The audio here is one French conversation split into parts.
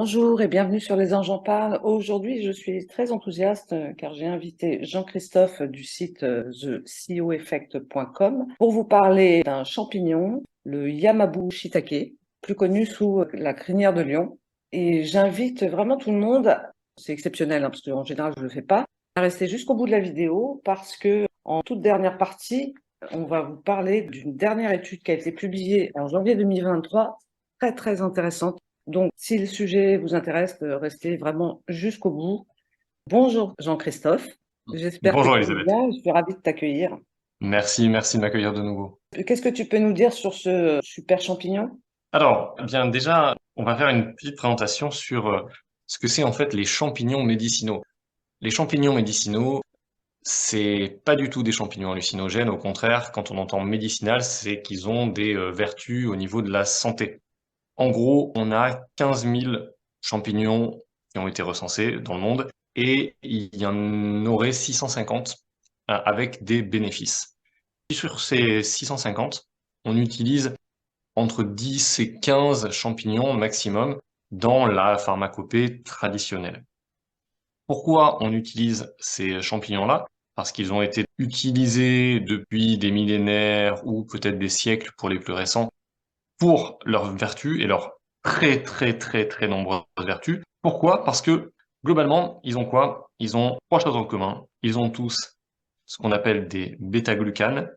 Bonjour et bienvenue sur Les Anges en parlent. Aujourd'hui, je suis très enthousiaste car j'ai invité Jean-Christophe du site thecoeffect.com pour vous parler d'un champignon, le Yamabu shiitake, plus connu sous la crinière de lion. Et j'invite vraiment tout le monde, c'est exceptionnel parce qu'en général je ne le fais pas, à rester jusqu'au bout de la vidéo parce que en toute dernière partie, on va vous parler d'une dernière étude qui a été publiée en janvier 2023, très très intéressante. Donc, si le sujet vous intéresse, restez vraiment jusqu'au bout. Bonjour Jean-Christophe, j'espère que Bonjour tu vas Elisabeth. bien, je suis ravie de t'accueillir. Merci de m'accueillir de nouveau. Qu'est-ce que tu peux nous dire sur ce super champignon? Alors, eh bien déjà, on va faire une petite présentation sur ce que c'est en fait les champignons médicinaux. Les champignons médicinaux, c'est pas du tout des champignons hallucinogènes, au contraire, quand on entend médicinal, c'est qu'ils ont des vertus au niveau de la santé. En gros, on a 15 000 champignons qui ont été recensés dans le monde et il y en aurait 650 avec des bénéfices. Sur ces 650, on utilise entre 10 et 15 champignons maximum dans la pharmacopée traditionnelle. Pourquoi on utilise ces champignons-là? Parce qu'ils ont été utilisés depuis des millénaires ou peut-être des siècles pour les plus récents pour leurs vertus et leurs très nombreuses vertus. Pourquoi? Parce que globalement, ils ont quoi? Ils ont trois choses en commun. Ils ont tous ce qu'on appelle des bêta-glucanes,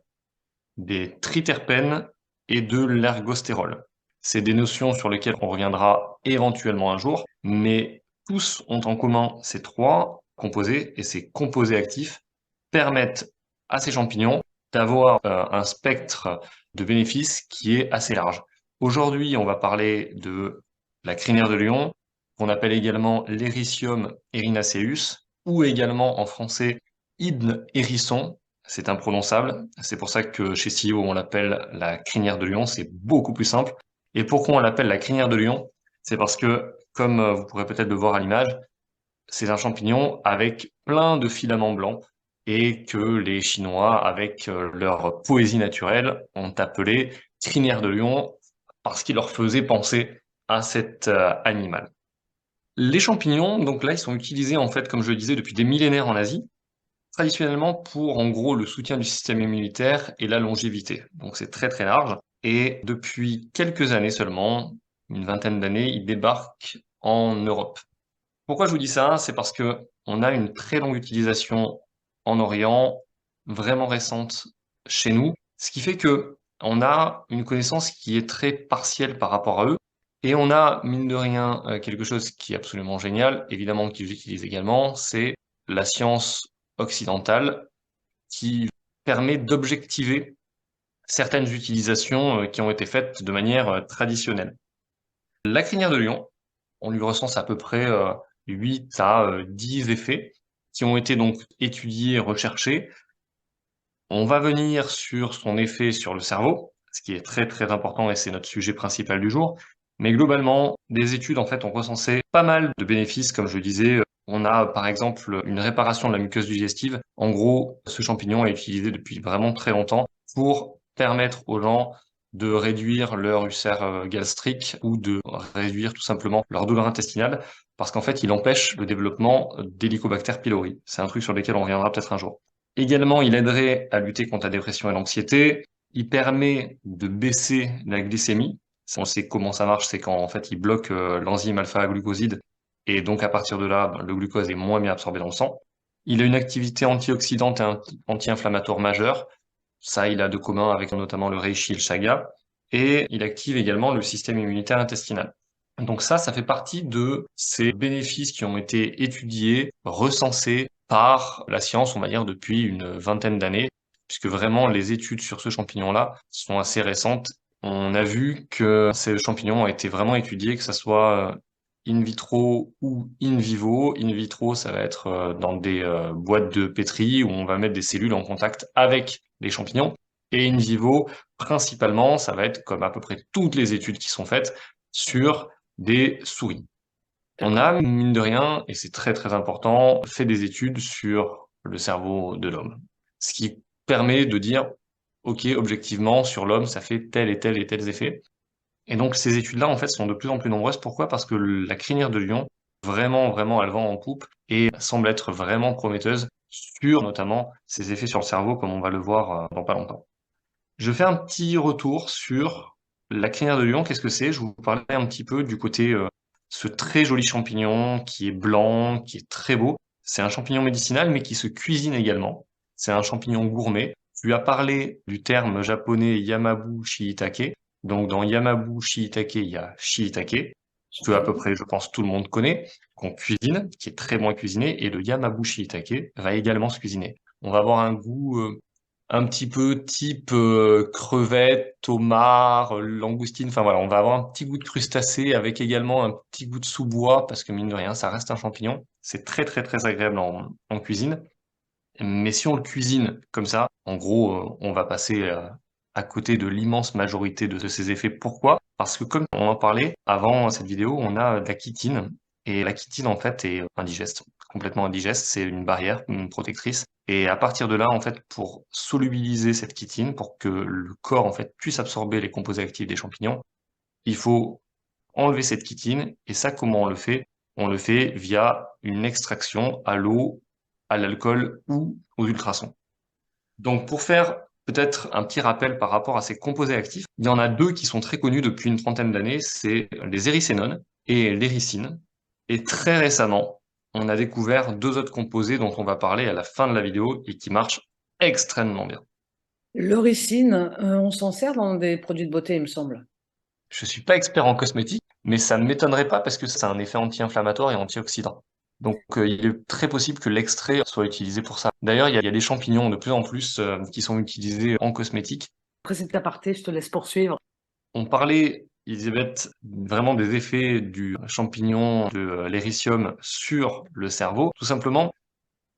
des triterpènes et de l'ergostérol. C'est des notions sur lesquelles on reviendra éventuellement un jour, mais tous ont en commun ces trois composés, et ces composés actifs permettent à ces champignons d'avoir un spectre de bénéfices qui est assez large. Aujourd'hui, on va parler de la crinière de lion, qu'on appelle également l'Ericium erinaceus, ou également en français Hydne hérisson, c'est imprononçable. C'est pour ça que chez CEO, on l'appelle la crinière de lion. C'est beaucoup plus simple. Et pourquoi on l'appelle la crinière de lion? C'est parce que, comme vous pourrez peut-être le voir à l'image, c'est un champignon avec plein de filaments blancs et que les Chinois, avec leur poésie naturelle, ont appelé crinière de lion parce qu'il leur faisait penser à cet animal. Les champignons, donc là, ils sont utilisés en fait, comme je le disais, depuis des millénaires en Asie traditionnellement pour en gros le soutien du système immunitaire et la longévité. Donc c'est très large. Et depuis quelques années seulement, une vingtaine d'années, il débarque en Europe. Pourquoi je vous dis ça? C'est parce que on a une très longue utilisation en Orient, vraiment récente chez nous, ce qui fait que on a une connaissance qui est très partielle par rapport à eux. Et on a, mine de rien, quelque chose qui est absolument génial, évidemment qu'ils utilisent également, c'est la science occidentale qui permet d'objectiver certaines utilisations qui ont été faites de manière traditionnelle. La crinière de lion, on lui recense à peu près 8 à 10 effets qui ont été donc étudiés, recherchés. On va venir sur son effet sur le cerveau, ce qui est très important et c'est notre sujet principal du jour. Mais globalement, des études en fait ont recensé pas mal de bénéfices, comme je le disais. On a par exemple une réparation de la muqueuse digestive. En gros, ce champignon est utilisé depuis vraiment très longtemps pour permettre aux gens de réduire leur ulcère gastrique ou de réduire tout simplement leur douleur intestinale parce qu'en fait, il empêche le développement d'Helicobacter pylori. C'est un truc sur lequel on reviendra peut-être un jour. Également, il aiderait à lutter contre la dépression et l'anxiété. Il permet de baisser la glycémie. On sait comment ça marche, c'est quand en fait il bloque l'enzyme alpha-glucoside et donc à partir de là, ben, le glucose est moins bien absorbé dans le sang. Il a une activité antioxydante et anti-inflammatoire majeure. Ça, il a de commun avec notamment le reishi et le chaga. Et il active également le système immunitaire intestinal. Donc ça fait partie de ces bénéfices qui ont été étudiés, recensés par la science, on va dire, depuis une vingtaine d'années, puisque vraiment les études sur ce champignon-là sont assez récentes. On a vu que ces champignons ont été vraiment étudiés, que ce soit in vitro ou in vivo. In vitro, ça va être dans des boîtes de pétri où on va mettre des cellules en contact avec les champignons. Et in vivo, principalement, ça va être comme à peu près toutes les études qui sont faites sur des souris. On D'accord. a, mine de rien, et c'est très important, fait des études sur le cerveau de l'homme. Ce qui permet de dire, OK, objectivement, sur l'homme, ça fait tel et tel et tels effets. Et donc ces études-là, en fait, sont de plus en plus nombreuses. Pourquoi? Parce que la crinière de lion, vraiment, vraiment, elle vend en poupe et semble être vraiment prometteuse sur notamment ses effets sur le cerveau, comme on va le voir dans pas longtemps. Je fais un petit retour sur la crinière de lion. Qu'est-ce que c'est? Je vous parlais un petit peu du côté ce très joli champignon qui est blanc, qui est très beau. C'est un champignon médicinal, mais qui se cuisine également. C'est un champignon gourmet. Tu as parlé du terme japonais Yamabu shiitake. Donc dans Yamabu shiitake, il y a shiitake, que à peu Champignon. près, je pense, tout le monde connaît, qu'on cuisine, qui est très bon à cuisiner, et le Yamabu shiitake va également se cuisiner. On va avoir un goût un petit peu type crevette, homard, langoustine. Enfin voilà, on va avoir un petit goût de crustacé avec également un petit goût de sous-bois parce que mine de rien, ça reste un champignon. C'est très très très agréable en cuisine. Mais si on le cuisine comme ça, en gros, on va passer à côté de l'immense majorité de ces effets. Pourquoi? Parce que comme on en parlait avant cette vidéo, on a de la chitine. Et la chitine, en fait, est indigeste, complètement indigeste. C'est une barrière, une protectrice. Et à partir de là, en fait, pour solubiliser cette chitine, pour que le corps, en fait, puisse absorber les composés actifs des champignons, il faut enlever cette chitine. Et ça, comment on le fait? On le fait via une extraction à l'eau, à l'alcool ou aux ultrasons. Donc, pour faire peut-être un petit rappel par rapport à ces composés actifs, il y en a deux qui sont très connus depuis une trentaine d'années, c'est les éricénones et l'éricine. Et très récemment, on a découvert deux autres composés dont on va parler à la fin de la vidéo et qui marchent extrêmement bien. L'auricine, on s'en sert dans des produits de beauté, il me semble. Je suis pas expert en cosmétique, mais ça ne m'étonnerait pas parce que ça a un effet anti-inflammatoire et antioxydant. Donc, il est très possible que l'extrait soit utilisé pour ça. D'ailleurs, il y a des champignons de plus en plus qui sont utilisés en cosmétique. Après cet aparté, je te laisse poursuivre. On parlait, Elisabeth, vraiment des effets du champignon de l'éricium sur le cerveau. Tout simplement,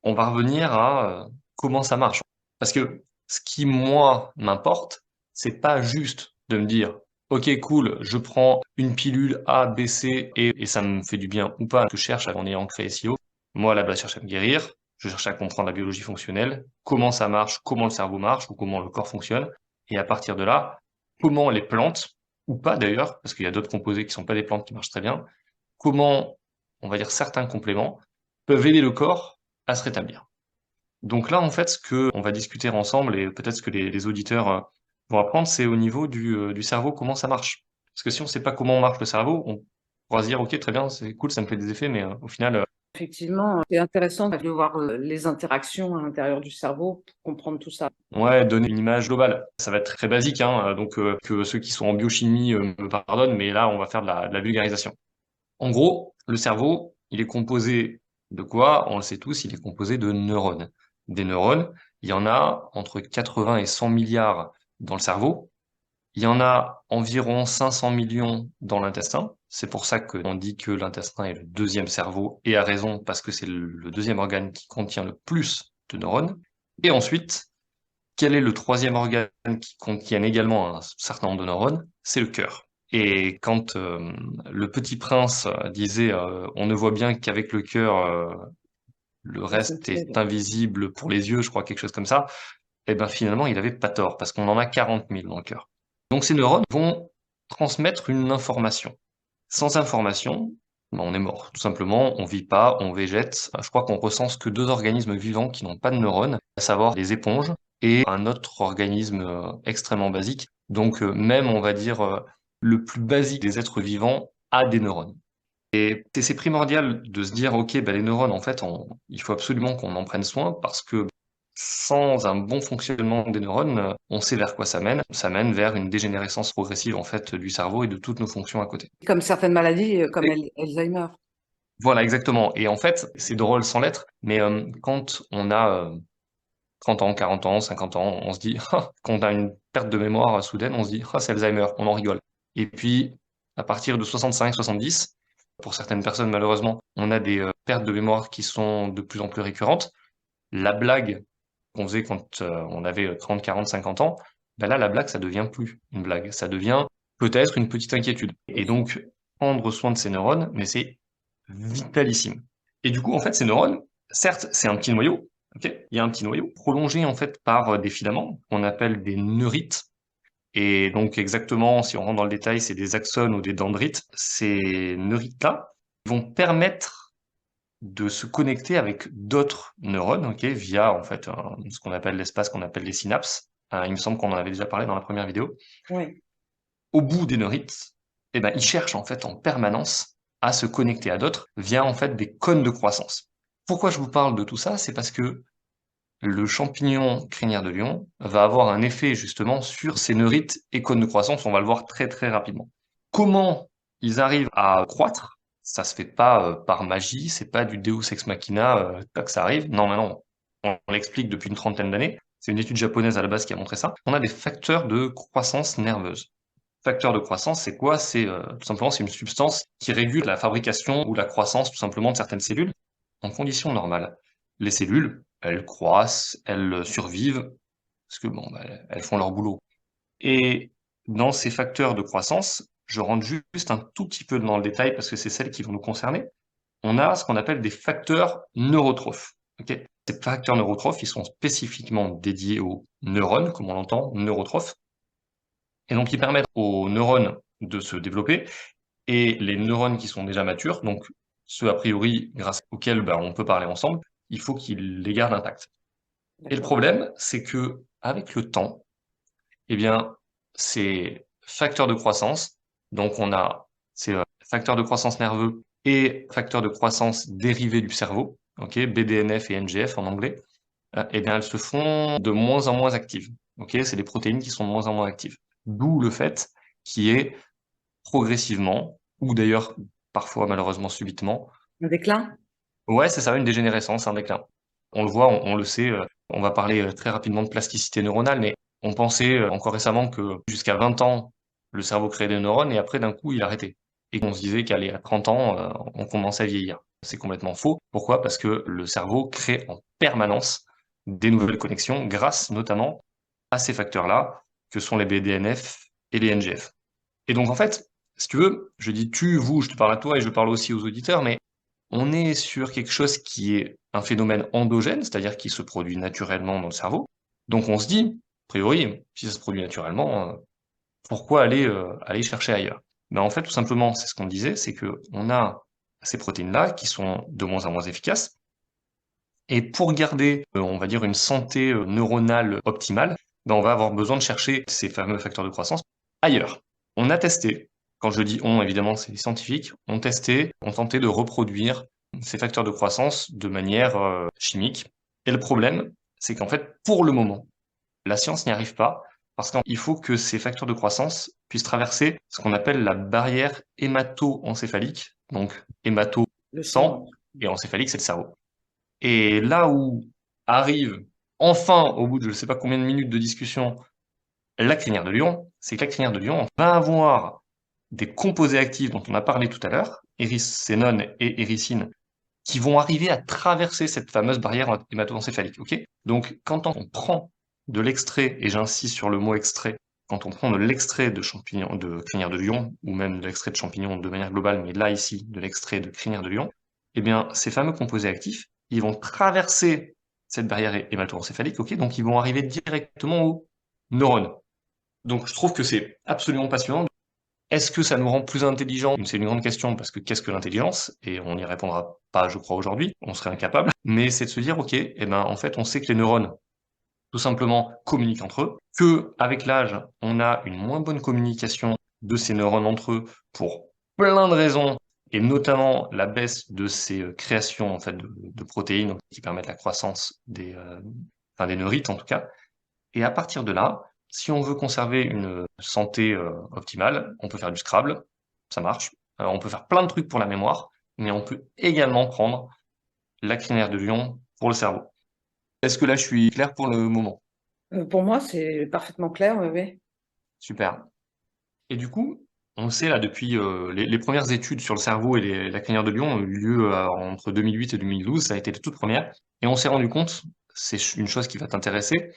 on va revenir à comment ça marche. Parce que ce qui, moi, m'importe, c'est pas juste de me dire, OK, cool, je prends une pilule A, B, C et ça me fait du bien ou pas. Je cherche en ayant créé SEO. Moi, là-bas, je cherche à me guérir. Je cherche à comprendre la biologie fonctionnelle, comment ça marche, comment le cerveau marche ou comment le corps fonctionne. Et à partir de là, comment les plantes, ou pas d'ailleurs, parce qu'il y a d'autres composés qui sont pas des plantes qui marchent très bien, comment, on va dire, certains compléments peuvent aider le corps à se rétablir. Donc là, en fait, ce que on va discuter ensemble et peut-être ce que les auditeurs vont apprendre, c'est au niveau du cerveau, comment ça marche. Parce que si on ne sait pas comment marche le cerveau, on pourra se dire, OK, très bien, c'est cool, ça me fait des effets, mais au final, Effectivement, c'est intéressant de voir les interactions à l'intérieur du cerveau pour comprendre tout ça. ouais, donner une image globale. Ça va être très basique, hein, donc que ceux qui sont en biochimie me pardonnent, mais là, on va faire de la vulgarisation. En gros, le cerveau, il est composé de quoi? On le sait tous, il est composé de neurones. Des neurones, il y en a entre 80 et 100 milliards dans le cerveau. Il y en a environ 500 millions dans l'intestin. C'est pour ça qu'on dit que l'intestin est le deuxième cerveau, et à raison, parce que c'est le deuxième organe qui contient le plus de neurones. Et ensuite, quel est le troisième organe qui contient également un certain nombre de neurones? C'est le cœur. Et quand le Petit Prince disait on ne voit bien qu'avec le cœur, le reste est Essentiel. invisible pour les yeux, je crois quelque chose comme ça, et ben finalement il avait pas tort parce qu'on en a 40 000 dans le cœur. Donc ces neurones vont transmettre une information. Sans information, ben, on est mort. Tout simplement, on vit pas, on végète. Je crois qu'on recense que deux organismes vivants qui n'ont pas de neurones, à savoir les éponges et un autre organisme extrêmement basique. Donc même, on va dire, le plus basique des êtres vivants a des neurones. Et c'est primordial de se dire, OK, bah, les neurones, en fait, il faut absolument qu'on en prenne soin parce que sans un bon fonctionnement des neurones, on sait vers quoi ça mène. Ça mène vers une dégénérescence progressive, en fait, du cerveau et de toutes nos fonctions à côté. Comme certaines maladies, comme Et Alzheimer. voilà, exactement. Et en fait, c'est drôle sans l'être, mais quand on a 30 ans, 40 ans, 50 ans, on se dit, ah, quand on a une perte de mémoire soudaine, on se dit, ah, c'est Alzheimer, on en rigole. Et puis, à partir de 65, 70, pour certaines personnes, malheureusement, on a des pertes de mémoire qui sont de plus en plus récurrentes. La blague qu'on faisait quand on avait 30, 40, 50 ans, ben là, la blague, ça devient plus une blague. Ça devient peut-être une petite inquiétude. Et donc, prendre soin de ces neurones, mais c'est vitalissime. Et du coup, en fait, ces neurones, certes, c'est un petit noyau, ok. Il y a un petit noyau prolongé en fait par des filaments qu'on appelle des neurites. Et donc exactement, si on rentre dans le détail, c'est des axones ou des dendrites. Ces neurites-là vont permettre de se connecter avec d'autres neurones, ok, via en fait ce qu'on appelle l'espace qu'on appelle les synapses. Il me semble qu'on en avait déjà parlé dans la première vidéo. Oui. Au bout des neurites, eh ben, ils cherchent en fait en permanence à se connecter à d'autres via en fait des cônes de croissance. Pourquoi je vous parle de tout ça? C'est parce que le champignon crinière de lion va avoir un effet justement sur ces neurites et cônes de croissance. On va le voir très très rapidement. Comment ils arrivent à croître? Ça se fait pas par magie, c'est pas du Deus ex machina, tac, ça arrive. Non, non, on l'explique depuis une trentaine d'années. C'est une étude japonaise à la base qui a montré ça. On a des facteurs de croissance nerveuse. Facteur de croissance, c'est quoi? C'est tout simplement c'est une substance qui régule la fabrication ou la croissance tout simplement de certaines cellules en conditions normales. Les cellules, elles croissent, elles survivent parce que bon, bah, elles font leur boulot. Et dans ces facteurs de croissance, je rentre juste un tout petit peu dans le détail parce que c'est celles qui vont nous concerner. On a ce qu'on appelle des facteurs neurotrophes. Ok, ces facteurs neurotrophes, ils sont spécifiquement dédiés aux neurones, comme on l'entend, neurotrophes. Et donc, ils permettent aux neurones de se développer et les neurones qui sont déjà matures, donc ceux a priori grâce auxquels on peut parler ensemble, il faut qu'ils les gardent intacts. Et le D'accord. problème, c'est que avec le temps, eh bien, ces facteurs de croissance, donc on a ces facteurs de croissance nerveux et facteurs de croissance dérivés du cerveau, ok, BDNF et NGF en anglais, eh bien, elles se font de moins en moins actives. Ok, c'est des protéines qui sont de moins en moins actives. D'où le fait qui est progressivement, ou d'ailleurs parfois malheureusement subitement. Un déclin? Ouais, c'est ça, une dégénérescence, un déclin. On le voit, on le sait, on va parler très rapidement de plasticité neuronale, mais on pensait encore récemment que jusqu'à 20 ans, le cerveau créait des neurones et après d'un coup il arrêtait. Et qu'on se disait qu'à 30 ans, on commençait à vieillir. C'est complètement faux. Pourquoi? Parce que le cerveau crée en permanence des nouvelles connexions grâce notamment à ces facteurs-là, que sont les BDNF et les NGF. Et donc en fait, si tu veux, je dis tu, vous, je te parle à toi et je parle aussi aux auditeurs, mais on est sur quelque chose qui est un phénomène endogène, c'est-à-dire qui se produit naturellement dans le cerveau. Donc on se dit, a priori, si ça se produit naturellement, pourquoi aller chercher ailleurs? Ben en fait, tout simplement, c'est ce qu'on disait, c'est que on a ces protéines-là qui sont de moins en moins efficaces. Et pour garder, on va dire, une santé neuronale optimale, ben on va avoir besoin de chercher ces fameux facteurs de croissance ailleurs. On a testé, quand je dis on, évidemment, c'est les scientifiques, ont testé, ont tenté de reproduire ces facteurs de croissance de manière chimique. Et le problème, c'est qu'en fait, pour le moment, la science n'y arrive pas parce qu'il faut que ces facteurs de croissance puissent traverser ce qu'on appelle la barrière hémato-encéphalique. Donc, hémato, Le sang. sang, et encéphalique, c'est le cerveau. Et là où arrive enfin, au bout de je ne sais pas combien de minutes de discussion, la crinière de lion, c'est que la crinière de lion va avoir des composés actifs dont on a parlé tout à l'heure, éricénone et éricine, qui vont arriver à traverser cette fameuse barrière hémato-encéphalique. Ok, donc, quand on prend de l'extrait, et j'insiste sur le mot extrait, quand on prend de l'extrait de champignons, de crinière de lion, ou même de l'extrait de champignons de manière globale, mais là, ici, de l'extrait de crinière de lion, eh bien, ces fameux composés actifs, ils vont traverser cette barrière hémato-encéphalique, ok, donc ils vont arriver directement aux neurones. Donc, je trouve que c'est absolument passionnant. Est-ce que ça nous rend plus intelligents? C'est une grande question parce que qu'est-ce que l'intelligence? Et on n'y répondra pas, je crois, aujourd'hui. On serait incapable. Mais c'est de se dire, OK, eh ben, en fait, on sait que les neurones, tout simplement, communiquent entre eux, que avec l'âge, on a une moins bonne communication de ces neurones entre eux pour plein de raisons, et notamment la baisse de ces créations, en fait, de protéines qui permettent la croissance des neurites, en tout cas. Et à partir de là, si on veut conserver une santé optimale, on peut faire du Scrabble, ça marche. On peut faire plein de trucs pour la mémoire, mais on peut également prendre la crinière de lion pour le cerveau. Est-ce que là je suis clair pour le moment? Pour moi, c'est parfaitement clair, oui, oui. Super. Et du coup, on sait là depuis les premières études sur le cerveau et la crinière de lion ont eu lieu entre 2008 et 2012, ça a été les toutes premières, et on s'est rendu compte, c'est une chose qui va t'intéresser,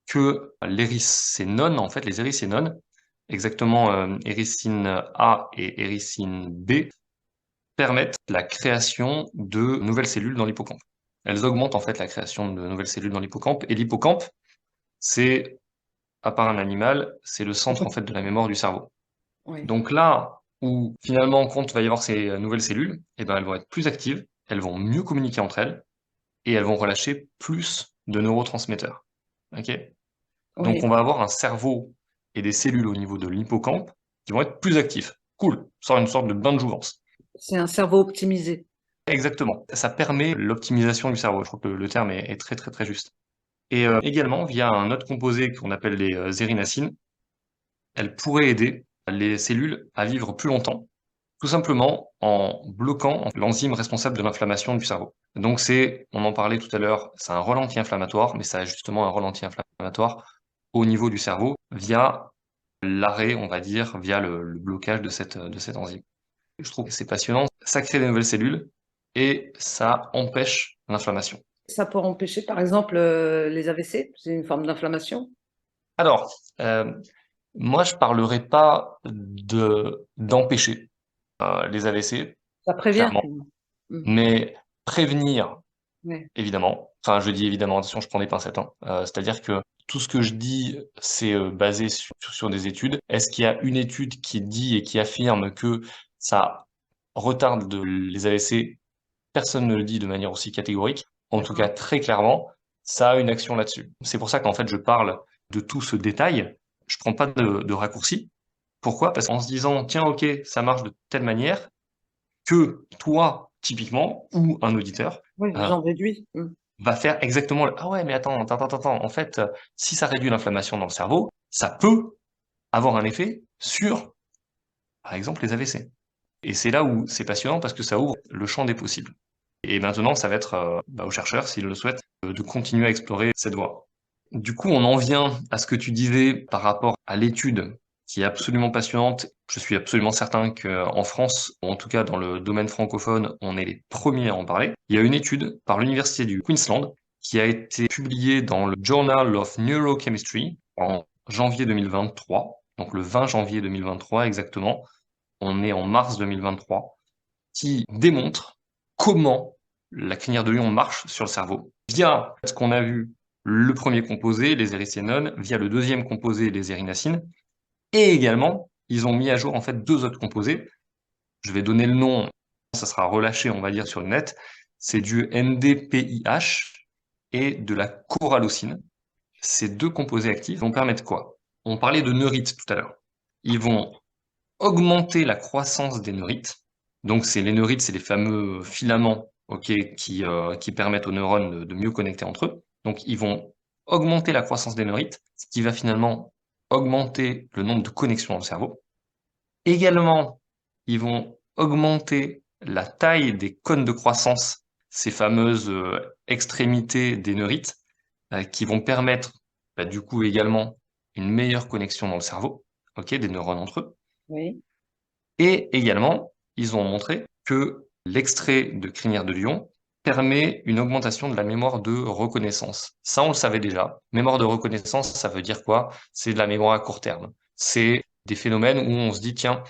que l'éricénone, en fait, les éricénones, exactement éricine A et éricine B, permettent la création de nouvelles cellules dans l'hippocampe. Elles augmentent en fait la création de nouvelles cellules dans l'hippocampe, et l'hippocampe, c'est à part un animal, c'est le centre en fait de la mémoire du cerveau. Oui, Donc là où finalement, quand il va y avoir ces nouvelles cellules, eh ben, elles vont être plus actives, elles vont mieux communiquer entre elles et elles vont relâcher plus de neurotransmetteurs. Ok? Donc oui. on va avoir un cerveau et des cellules au niveau de l'hippocampe qui vont être plus actifs. Cool, ça sort une sorte de bain de jouvence. C'est un cerveau optimisé. Exactement. Ça permet l'optimisation du cerveau. Je trouve que le terme est très très très juste. Et également, via un autre composé qu'on appelle les érinacines, elle pourrait aider les cellules à vivre plus longtemps, tout simplement en bloquant l'enzyme responsable de l'inflammation du cerveau. Donc on en parlait tout à l'heure, c'est un rôle anti-inflammatoire, mais ça a justement un rôle anti-inflammatoire au niveau du cerveau via l'arrêt, on va dire, via le blocage de cette enzyme. Je trouve que c'est passionnant, ça crée des nouvelles cellules et ça empêche l'inflammation. Ça peut empêcher, par exemple, les AVC, c'est une forme d'inflammation. Alors, moi je parlerai pas d'empêcher les AVC, Ça prévient. clairement, Mm. mais prévenir, Ouais. évidemment. Enfin, je dis évidemment, attention, je prends des pincettes, hein. C'est-à-dire que tout ce que je dis, c'est basé sur des études. Est-ce qu'il y a une étude qui dit et qui affirme que ça retarde les AVC? Personne ne le dit de manière aussi catégorique. En tout cas, D'accord. très clairement, ça a une action là-dessus. C'est pour ça qu'en fait, je parle de tout ce détail. Je prends pas de raccourci. Pourquoi? Parce qu'en se disant, tiens, ok, ça marche de telle manière que toi, typiquement, ou un auditeur, Oui, euh, j'en réduis. Mm. va faire exactement ah ouais, mais attends. En fait, si ça réduit l'inflammation dans le cerveau, ça peut avoir un effet sur, par exemple, les AVC. Et c'est là où c'est passionnant parce que ça ouvre le champ des possibles. Et maintenant, ça va être aux chercheurs, s'ils le souhaitent, de continuer à explorer cette voie. Du coup, on en vient à ce que tu disais par rapport à l'étude qui est absolument passionnante. Je suis absolument certain qu'en France, ou en tout cas dans le domaine francophone, on est les premiers à en parler. Il y a une étude par l'université du Queensland qui a été publiée dans le Journal of Neurochemistry en janvier 2023, donc le 20 janvier 2023 exactement. On est en mars 2023, qui démontre comment la crinière de lion marche sur le cerveau via ce qu'on a vu, le premier composé, les érythénones, via le deuxième composé, les érinacines, et également, ils ont mis à jour en fait deux autres composés. Je vais donner le nom, ça sera relâché, on va dire, sur le net. C'est du NDPIH et de la corallocine. Ces deux composés actifs vont permettre quoi? On parlait de neurites tout à l'heure. Ils vont augmenter la croissance des neurites. Donc les neurites, c'est les fameux filaments, ok, qui permettent aux neurones de mieux connecter entre eux. Donc ils vont augmenter la croissance des neurites, ce qui va finalement augmenter le nombre de connexions dans le cerveau. Également, ils vont augmenter la taille des cônes de croissance, ces fameuses extrémités des neurites, qui vont permettre du coup également une meilleure connexion dans le cerveau, ok, des neurones entre eux. Oui. Et également, ils ont montré que l'extrait de crinière de lion permet une augmentation de la mémoire de reconnaissance. Ça, on le savait déjà. Mémoire de reconnaissance, ça veut dire quoi? C'est de la mémoire à court terme. C'est des phénomènes où on se dit, tiens,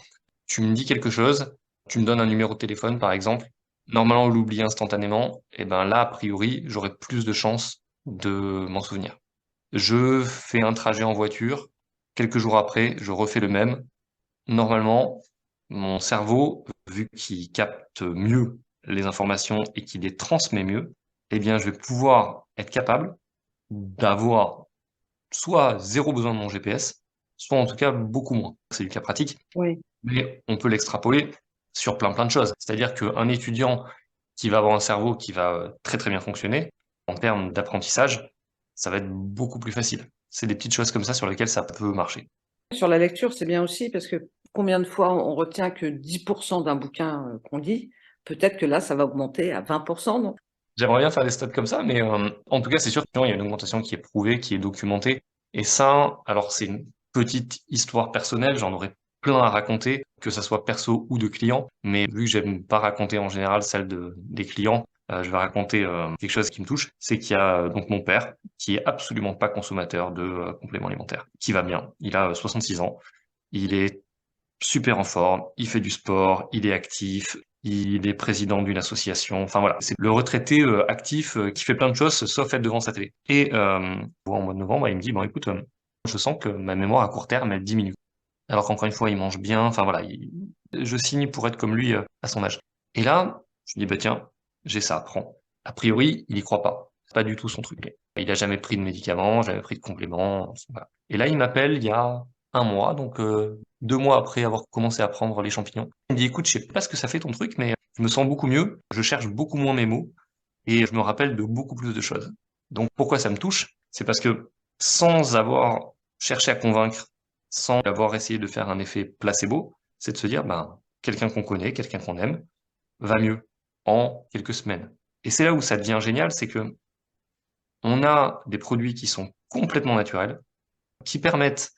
tu me dis quelque chose, tu me donnes un numéro de téléphone, par exemple. Normalement, on l'oublie instantanément. Et ben là, a priori, j'aurais plus de chances de m'en souvenir. Je fais un trajet en voiture. Quelques jours après, je refais le même. Normalement, mon cerveau, vu qu'il capte mieux les informations et qu'il les transmet mieux, eh bien, je vais pouvoir être capable d'avoir soit zéro besoin de mon GPS, soit en tout cas beaucoup moins. C'est du cas pratique, Oui. mais on peut l'extrapoler sur plein de choses. C'est-à-dire qu'un étudiant qui va avoir un cerveau qui va très très bien fonctionner, en termes d'apprentissage, ça va être beaucoup plus facile. C'est des petites choses comme ça sur lesquelles ça peut marcher. Sur la lecture, c'est bien aussi parce que combien de fois on retient que 10% d'un bouquin qu'on lit, peut-être que là, ça va augmenter à 20%, non? J'aimerais bien faire des stats comme ça, mais en tout cas, c'est sûr qu'il y a une augmentation qui est prouvée, qui est documentée. Et ça, alors c'est une petite histoire personnelle, j'en aurais plein à raconter, que ça soit perso ou de clients. Mais vu que j'aime pas raconter en général celle des clients, je vais raconter quelque chose qui me touche. C'est qu'il y a donc mon père, qui est absolument pas consommateur de compléments alimentaires, qui va bien. Il a 66 ans. Il est super en forme, il fait du sport, il est actif, il est président d'une association. Enfin voilà, c'est le retraité actif qui fait plein de choses sauf être devant sa télé. Et en mois de novembre, il me dit, bon écoute, je sens que ma mémoire à court terme, elle diminue. Alors qu'encore une fois, il mange bien, enfin voilà, je signe pour être comme lui à son âge. Et là, je me dis, bah tiens, j'ai ça, prends. A priori, il y croit pas. C'est pas du tout son truc. Il a jamais pris de médicaments, jamais pris de compléments. Voilà. Et là, il m'appelle il y a un mois, donc 2 mois après avoir commencé à prendre les champignons. Il me dit, écoute, je sais pas ce que ça fait ton truc, mais je me sens beaucoup mieux, je cherche beaucoup moins mes mots, et je me rappelle de beaucoup plus de choses. Donc pourquoi ça me touche? C'est parce que sans avoir cherché à convaincre, sans avoir essayé de faire un effet placebo, c'est de se dire, ben, quelqu'un qu'on connaît, quelqu'un qu'on aime, va mieux en quelques semaines. Et c'est là où ça devient génial, c'est que on a des produits qui sont complètement naturels, qui permettent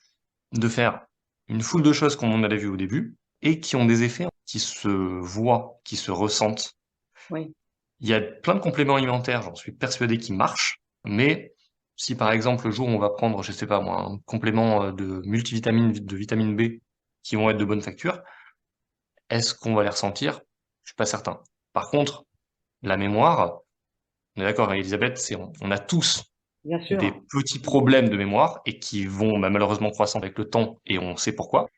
de faire une foule de choses qu'on en avait vues au début, et qui ont des effets qui se voient, qui se ressentent. Oui, Il y a plein de compléments alimentaires, j'en suis persuadé, qui marchent, mais si par exemple le jour où on va prendre, je sais pas moi, un complément de multivitamines, de vitamine B, qui vont être de bonne facture, est-ce qu'on va les ressentir? Je suis pas certain. Par contre, la mémoire, on est d'accord, Elisabeth, on a tous bien des sûr. petits problèmes de mémoire et qui vont malheureusement croissant avec le temps et on sait pourquoi.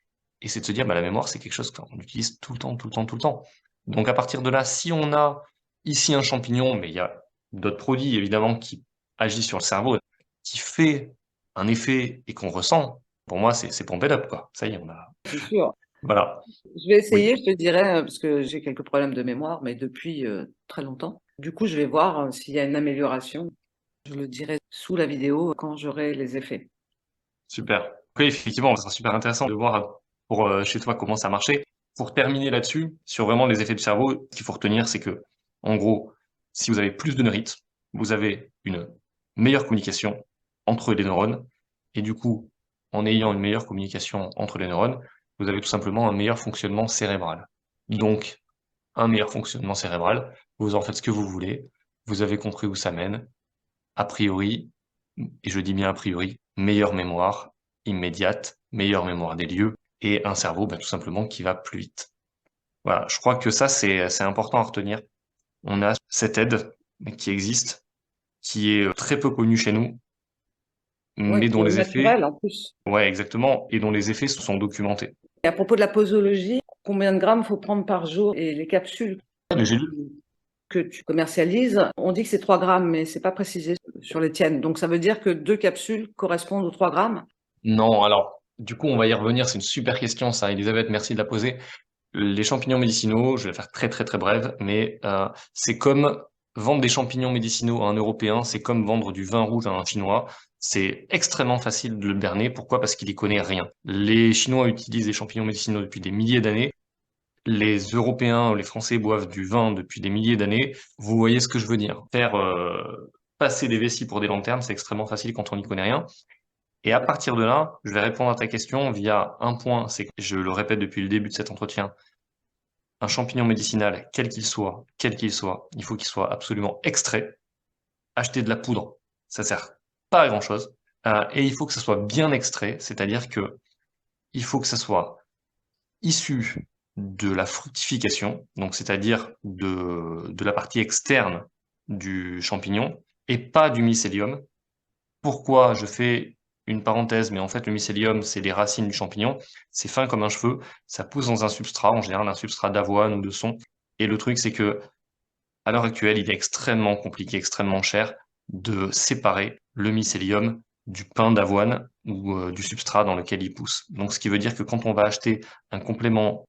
Et c'est de se dire, bah, la mémoire, c'est quelque chose qu'on utilise tout le temps, tout le temps, tout le temps. Donc à partir de là, si on a ici un champignon, mais il y a d'autres produits évidemment qui agissent sur le cerveau, qui fait un effet et qu'on ressent, pour moi, c'est pump it up, quoi. Ça y est, on a. C'est sûr. Voilà. Je vais Oui. essayer, je te dirai, parce que j'ai quelques problèmes de mémoire, mais depuis très longtemps. Du coup, je vais voir s'il y a une amélioration. Je le dirai sous la vidéo quand j'aurai les effets. Super. Oui, effectivement, ça sera super intéressant de voir pour chez toi comment ça marchait. Pour terminer là-dessus, sur vraiment les effets du cerveau, ce qu'il faut retenir, c'est que, en gros, si vous avez plus de neurones, vous avez une meilleure communication entre les neurones, et du coup, en ayant une meilleure communication entre les neurones, vous avez tout simplement un meilleur fonctionnement cérébral. Donc, un meilleur fonctionnement cérébral, vous en faites ce que vous voulez, vous avez compris où ça mène, a priori, et je dis bien a priori, meilleure mémoire immédiate, meilleure mémoire des lieux, et un cerveau, bah, tout simplement, qui va plus vite. Voilà, je crois que ça, c'est important à retenir. On a cette aide qui existe, qui est très peu connue chez nous, Oui, mais qui dont est les effets, naturel en plus. ouais, exactement, et dont les effets se sont documentés. Et à propos de la posologie, combien de grammes faut prendre par jour? Et les capsules Les gélules. que tu commercialises, on dit que c'est 3 grammes, mais c'est pas précisé sur les tiennes. Donc ça veut dire que 2 capsules correspondent aux 3 grammes? Non, alors, du coup, on va y revenir, c'est une super question, ça, Elisabeth, merci de la poser. Les champignons médicinaux, je vais faire très très très brève, mais c'est comme vendre des champignons médicinaux à un Européen, c'est comme vendre du vin rouge à un Chinois. C'est extrêmement facile de le berner. Pourquoi? Parce qu'il y connaît rien. Les Chinois utilisent des champignons médicinaux depuis des milliers d'années. Les Européens ou les Français boivent du vin depuis des milliers d'années. Vous voyez ce que je veux dire. Faire passer des vessies pour des lanternes, c'est extrêmement facile quand on n'y connaît rien. Et à partir de là, je vais répondre à ta question via un point, c'est que je le répète depuis le début de cet entretien, un champignon médicinal, quel qu'il soit, il faut qu'il soit absolument extrait. Acheter de la poudre, ça sert pas à grand-chose. Et il faut que ça soit bien extrait, c'est-à-dire que il faut que ça soit issu de la fructification, donc c'est-à-dire de la partie externe du champignon, et pas du mycélium. Pourquoi je fais une parenthèse, mais en fait le mycélium, c'est les racines du champignon, c'est fin comme un cheveu, ça pousse dans un substrat, en général un substrat d'avoine ou de son. Et le truc, c'est que à l'heure actuelle, il est extrêmement compliqué, extrêmement cher de séparer le mycélium du pain d'avoine ou du substrat dans lequel il pousse. Donc ce qui veut dire que quand on va acheter un complément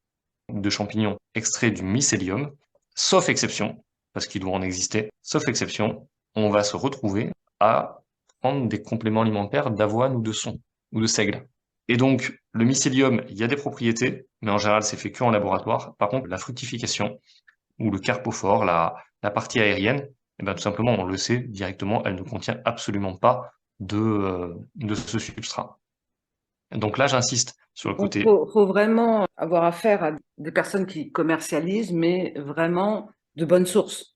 de champignon extrait du mycélium, sauf exception, parce qu'il doit en exister, sauf exception, on va se retrouver à prendre des compléments alimentaires d'avoine ou de son, ou de seigle. Et donc, le mycélium, il y a des propriétés, mais en général, c'est fait que en laboratoire. Par contre, la fructification, ou le carpophore, la partie aérienne, eh ben, tout simplement, on le sait directement, elle ne contient absolument pas de ce substrat. Donc là, j'insiste sur le Donc, côté. faut vraiment avoir affaire à des personnes qui commercialisent, mais vraiment de bonnes sources.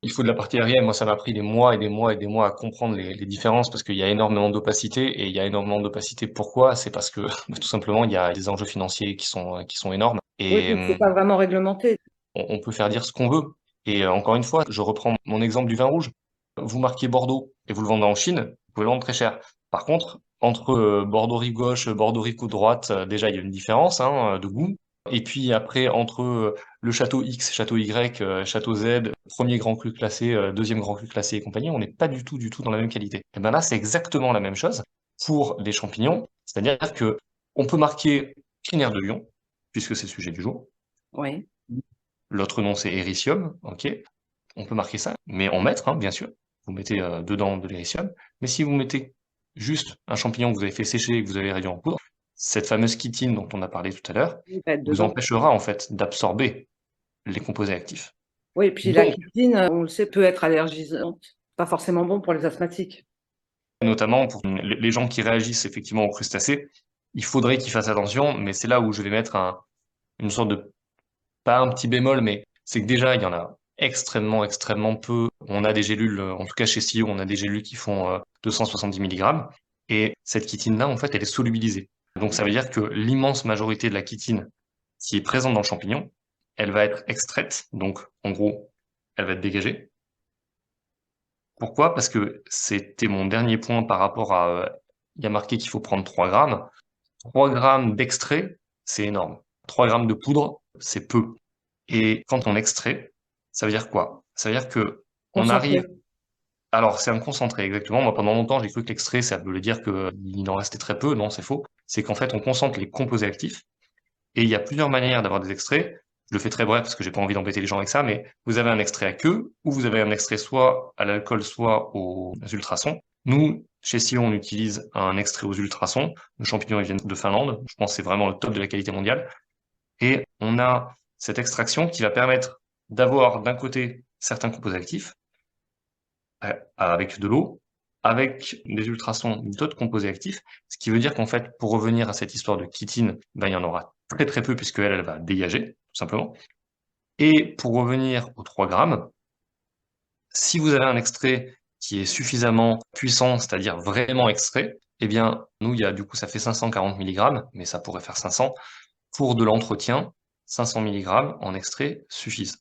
Il faut de la partie aérienne. Moi, ça m'a pris des mois et des mois et des mois à comprendre les différences parce qu'il y a énormément d'opacité et il y a énormément d'opacité. Pourquoi? C'est parce que tout simplement, il y a des enjeux financiers qui sont énormes Oui, et puis c'est pas vraiment réglementé. on peut faire dire ce qu'on veut. Et encore une fois, je reprends mon exemple du vin rouge. Vous marquez Bordeaux et vous le vendez en Chine, vous pouvez le vendre très cher. Par contre, Entre Bordeaux rive gauche, Bordeaux rive côte droite, déjà il y a une différence hein, de goût. Et puis après, entre le château X, château Y, château Z, premier grand cru classé, deuxième grand cru classé et compagnie, on n'est pas du tout dans la même qualité. Et ben là, c'est exactement la même chose pour les champignons. C'est-à-dire que on peut marquer crinière de lion, puisque c'est le sujet du jour. Oui, L'autre nom, c'est Ericium, ok. On peut marquer ça, mais en mètres, hein, bien sûr. Vous mettez dedans de l'éricium. Mais si vous mettez juste un champignon que vous avez fait sécher et que vous avez réduit en poudre, cette fameuse chitine dont on a parlé tout à l'heure il va être vous dedans. empêchera en fait d'absorber les composés actifs. Oui, et puis la Donc, chitine, on le sait, peut être allergisante. Pas forcément bon pour les asthmatiques. notamment pour les gens qui réagissent effectivement aux crustacés, il faudrait qu'ils fassent attention, mais c'est là où je vais mettre une sorte de, pas un petit bémol, mais c'est que déjà, il y en a extrêmement peu. On a des gélules, en tout cas chez Sio, on a des gélules qui font 270 mg. Et cette chitine-là, en fait, elle est solubilisée. Donc ça veut dire que l'immense majorité de la chitine qui est présente dans le champignon, elle va être extraite. Donc, en gros, elle va être dégagée. Pourquoi? Parce que c'était mon dernier point par rapport à, il y a marqué qu'il faut prendre 3 grammes. 3 grammes d'extrait, c'est énorme. 3 grammes de poudre, c'est peu. Et quand on extrait, ça veut dire quoi? Ça veut dire que on Concentré. arrive. Alors, c'est un concentré, exactement. Moi, pendant longtemps, j'ai cru que l'extrait, ça voulait dire qu'il en restait très peu. Non, c'est faux. C'est qu'en fait, on concentre les composés actifs. Et il y a plusieurs manières d'avoir des extraits. Je le fais très bref parce que j'ai pas envie d'embêter les gens avec ça, mais vous avez un extrait à queue, ou vous avez un extrait soit à l'alcool, soit aux ultrasons. Nous, chez Sion, on utilise un extrait aux ultrasons. Nos champignons, ils viennent de Finlande. Je pense que c'est vraiment le top de la qualité mondiale. Et on a cette extraction qui va permettre d'avoir d'un côté certains composés actifs avec de l'eau, avec des ultrasons d'autres composés actifs, ce qui veut dire qu'en fait, pour revenir à cette histoire de chitine, ben, il y en aura très peu puisque elle va dégager, tout simplement. Et pour revenir aux 3 grammes, si vous avez un extrait qui est suffisamment puissant, c'est-à-dire vraiment extrait, eh bien, nous, il y a, du coup, ça fait 540 mg, mais ça pourrait faire 500. Pour de l'entretien, 500 mg en extrait suffisent.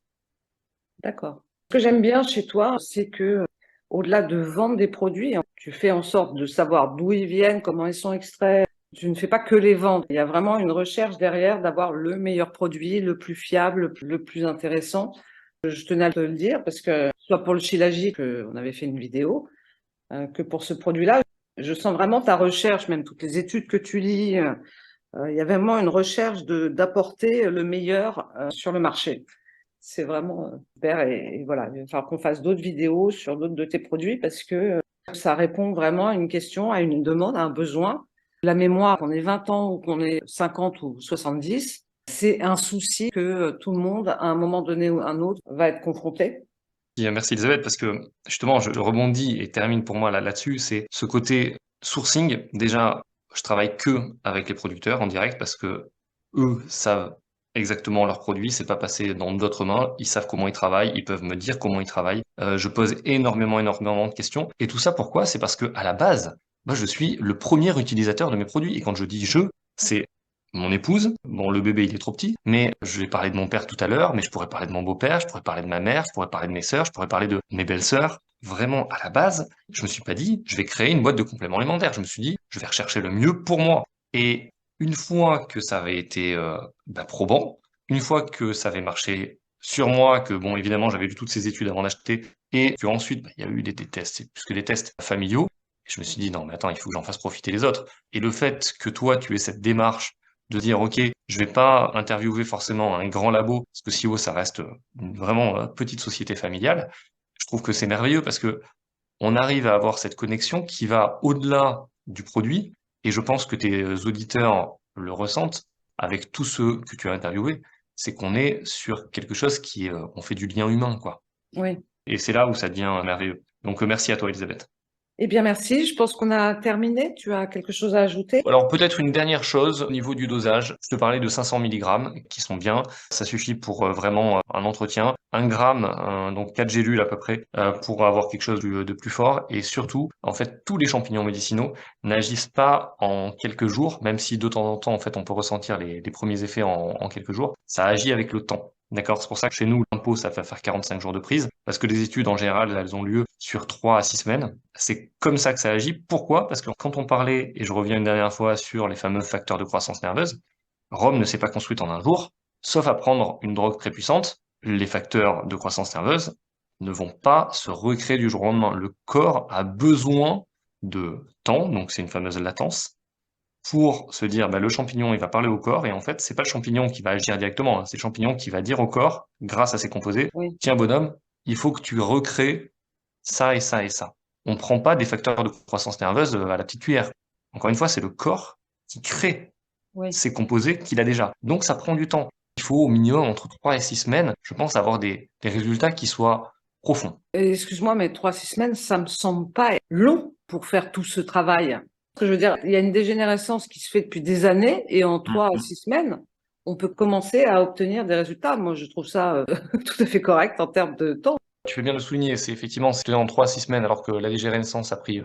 D'accord. Ce que j'aime bien chez toi, c'est que au-delà de vendre des produits, hein, tu fais en sorte de savoir d'où ils viennent, comment ils sont extraits. Tu ne fais pas que les vendre. Il y a vraiment une recherche derrière d'avoir le meilleur produit, le plus fiable, le plus intéressant. Je tenais à te le dire parce que, soit pour le Shilajit, on avait fait une vidéo, que pour ce produit-là, je sens vraiment ta recherche, même toutes les études que tu lis. Il y a vraiment une recherche d'apporter le meilleur sur le marché. C'est vraiment super. Et voilà, il va falloir qu'on fasse d'autres vidéos sur d'autres de tes produits parce que ça répond vraiment à une question, à une demande, à un besoin. La mémoire, qu'on ait 20 ans ou qu'on ait 50 ou 70, c'est un souci que tout le monde, à un moment donné ou un autre, va être confronté. Et, merci Elisabeth, parce que justement, je rebondis et termine pour moi là-dessus, c'est ce côté sourcing. Déjà, je travaille que avec les producteurs en direct parce que eux savent exactement leurs produits, c'est pas passé dans d'autres mains, ils savent comment ils travaillent, ils peuvent me dire comment ils travaillent. Je pose énormément de questions. Et tout ça, pourquoi? C'est parce que à la base, moi, je suis le premier utilisateur de mes produits. Et quand je dis je, c'est mon épouse. Bon, le bébé, il est trop petit, mais je vais parler de mon père tout à l'heure, mais je pourrais parler de mon beau-père, je pourrais parler de ma mère, je pourrais parler de mes sœurs, je pourrais parler de mes belles-sœurs. Vraiment, à la base, je me suis pas dit, je vais créer une boîte de compléments alimentaires. Je me suis dit, je vais rechercher le mieux pour moi. Et une fois que ça avait été probant, une fois que ça avait marché sur moi, que bon, évidemment, j'avais lu toutes ces études avant d'acheter, et que ensuite, il y a eu des tests, puisque des tests familiaux, et je me suis dit, non, mais attends, il faut que j'en fasse profiter les autres. Et le fait que toi, tu aies cette démarche de dire, OK, je vais pas interviewer forcément un grand labo, parce que SIO, ça reste une vraiment petite société familiale. Je trouve que c'est merveilleux parce que on arrive à avoir cette connexion qui va au-delà du produit. Et je pense que tes auditeurs le ressentent avec tous ceux que tu as interviewés. C'est qu'on est sur quelque chose qui est, on fait du lien humain, quoi. Oui. Et c'est là où ça devient merveilleux. Donc, merci à toi, Elisabeth. Eh bien, merci. Je pense qu'on a terminé. Tu as quelque chose à ajouter? Alors peut-être une dernière chose au niveau du dosage. Je te parlais de 500 mg qui sont bien. Ça suffit pour vraiment un entretien. 1 gramme, donc 4 gélules à peu près, pour avoir quelque chose de plus fort. Et surtout, en fait, tous les champignons médicinaux n'agissent pas en quelques jours, même si de temps en temps, en fait, on peut ressentir les premiers effets en quelques jours. Ça agit avec le temps. D'accord? C'est pour ça que chez nous, l'impôt, ça va faire 45 jours de prise, parce que les études, en général, elles ont lieu sur 3 à 6 semaines. C'est comme ça que ça agit. Pourquoi? Parce que quand on parlait, et je reviens une dernière fois sur les fameux facteurs de croissance nerveuse, Rome ne s'est pas construite en un jour, sauf à prendre une drogue très puissante. Les facteurs de croissance nerveuse ne vont pas se recréer du jour au lendemain. Le corps a besoin de temps, donc c'est une fameuse latence, pour se dire, bah, le champignon, il va parler au corps, et en fait, c'est pas le champignon qui va agir directement, hein, c'est le champignon qui va dire au corps, grâce à ses composés, Oui, tiens, bonhomme, il faut que tu recrées ça et ça et ça. On prend pas des facteurs de croissance nerveuse à la petite cuillère. Encore une fois, c'est le corps qui crée oui. ces composés qu'il a déjà. Donc, ça prend du temps. Il faut au minimum entre 3 et 6 semaines, je pense, avoir des résultats qui soient profonds. Et excuse-moi, mais 3 à 6 semaines, ça me semble pas long pour faire tout ce travail. Ce que je veux dire, il y a une dégénérescence qui se fait depuis des années et en 3 à 6 semaines, on peut commencer à obtenir des résultats. Moi, je trouve ça tout à fait correct en termes de temps. Tu fais bien de le souligner, c'est effectivement, c'est en 3 à 6 semaines, alors que la dégénérescence a pris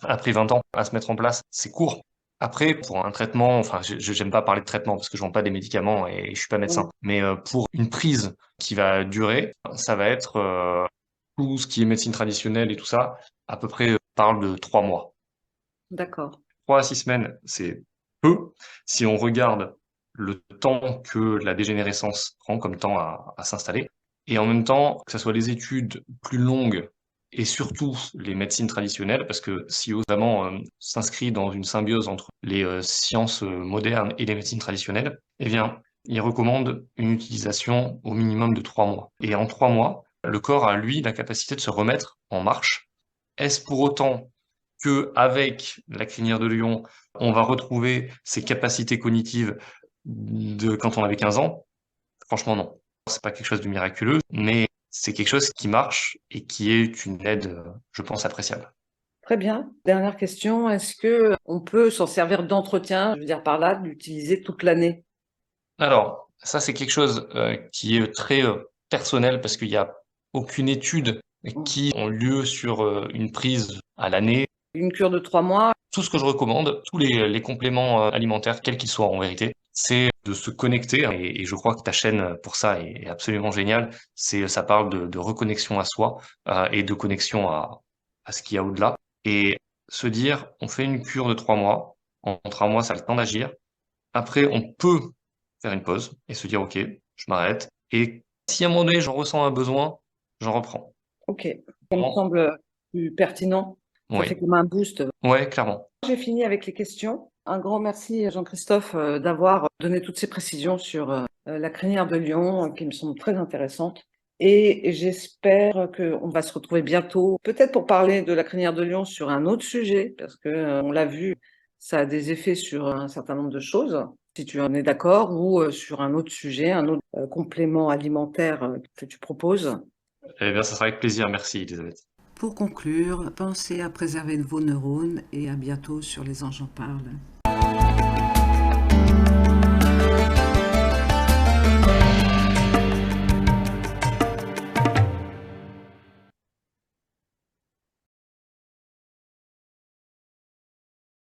20 ans à se mettre en place. C'est court. Après, pour un traitement, enfin, j'aime pas parler de traitement parce que je vends pas des médicaments et je suis pas médecin. Oui, Mais pour une prise qui va durer, ça va être tout ce qui est médecine traditionnelle et tout ça, à peu près parle de 3 mois. d'accord. 3 à 6 semaines, c'est peu. Si on regarde le temps que la dégénérescence prend comme temps à s'installer, et en même temps, que ce soit les études plus longues et surtout les médecines traditionnelles, parce que si vraiment s'inscrit dans une symbiose entre les sciences modernes et les médecines traditionnelles, eh bien, ils recommandent une utilisation au minimum de 3 mois. Et en 3 mois, le corps a, lui, la capacité de se remettre en marche. Est-ce pour autant que avec la crinière de lion, on va retrouver ses capacités cognitives de quand on avait 15 ans? Franchement, non. C'est pas quelque chose de miraculeux, mais c'est quelque chose qui marche et qui est une aide, je pense, appréciable. Très bien. Dernière question. Est-ce que on peut s'en servir d'entretien, je veux dire par là, de l'utiliser toute l'année? Alors, ça, c'est quelque chose qui est très personnel parce qu'il n'y a aucune étude qui ont lieu sur une prise à l'année. Une cure de 3 mois? Tout ce que je recommande, tous les compléments alimentaires, quels qu'ils soient en vérité, c'est de se connecter, hein, et je crois que ta chaîne pour ça est absolument géniale. Ça parle de reconnexion à soi et de connexion à ce qu'il y a au-delà. Et se dire, on fait une cure de 3 mois, en 3 mois, ça a le temps d'agir. Après, on peut faire une pause et se dire, OK, je m'arrête. Et si à un moment donné, j'en ressens un besoin, j'en reprends. Ok. Ça me Vraiment. semble plus pertinent. Ça fait Oui, comme un boost. ouais, clairement. J'ai fini avec les questions. Un grand merci, Jean-Christophe, d'avoir donné toutes ces précisions sur la crinière de lion, qui me semblent très intéressantes. Et j'espère qu'on va se retrouver bientôt, peut-être pour parler de la crinière de lion sur un autre sujet, parce que on l'a vu, ça a des effets sur un certain nombre de choses, si tu en es d'accord, ou sur un autre sujet, un autre complément alimentaire que tu proposes. Eh bien, ça sera avec plaisir. Merci, Elisabeth. Pour conclure, pensez à préserver vos neurones et à bientôt sur Les Anges en parlent.